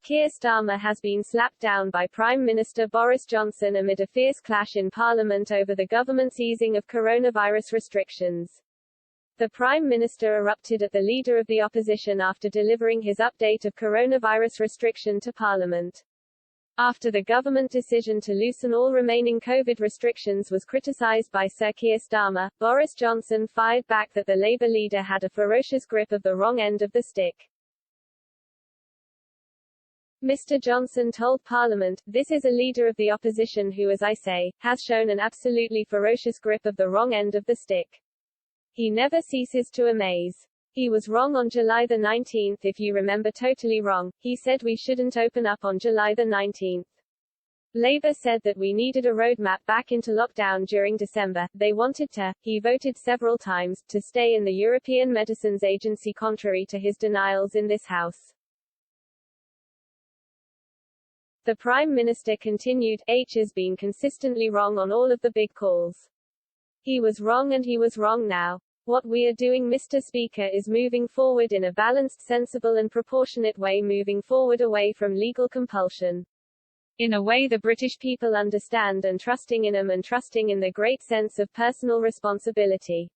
Keir Starmer has been slapped down by Prime Minister Boris Johnson amid a fierce clash in Parliament over the government's easing of coronavirus restrictions. The Prime Minister erupted at the leader of the opposition after delivering his update of coronavirus restriction to Parliament. After the government decision to loosen all remaining COVID restrictions was criticised by Sir Keir Starmer, Boris Johnson fired back that the Labour leader had a ferocious grip of the wrong end of the stick. Mr. Johnson told Parliament, "This is a leader of the opposition who, as I say, has shown an absolutely ferocious grip of the wrong end of the stick. He never ceases to amaze. He was wrong on July the 19th, if you remember, totally wrong. He said we shouldn't open up on July the 19th. Labour said that we needed a roadmap back into lockdown during December. They wanted to, he voted several times, to stay in the European Medicines Agency contrary to his denials in this House." The Prime Minister continued, "H has been consistently wrong on all of the big calls. He was wrong and he was wrong now. What we are doing, Mr. Speaker, is moving forward in a balanced, sensible and proportionate way, moving forward away from legal compulsion. In a way the British people understand, and trusting in them and trusting in the great sense of personal responsibility."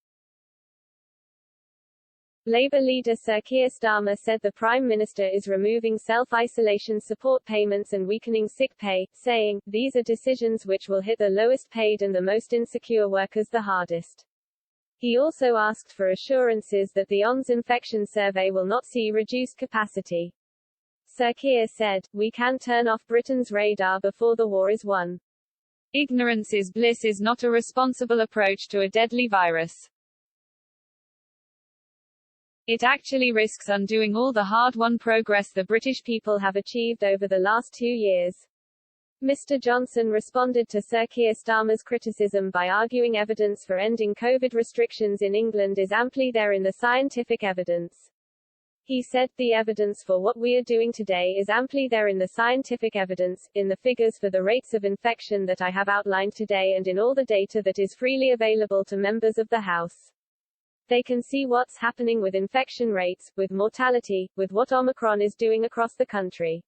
Labour leader Sir Keir Starmer said the Prime Minister is removing self-isolation support payments and weakening sick pay, saying, "These are decisions which will hit the lowest paid and the most insecure workers the hardest." He also asked for assurances that the ONS infection survey will not see reduced capacity. Sir Keir said, "We can turn off Britain's radar before the war is won. Ignorance is bliss is not a responsible approach to a deadly virus. It actually risks undoing all the hard-won progress the British people have achieved over the last 2 years." Mr. Johnson responded to Sir Keir Starmer's criticism by arguing evidence for ending COVID restrictions in England is amply there in the scientific evidence. He said, "The evidence for what we are doing today is amply there in the scientific evidence, in the figures for the rates of infection that I have outlined today and in all the data that is freely available to members of the House. They can see what's happening with infection rates, with mortality, with what Omicron is doing across the country.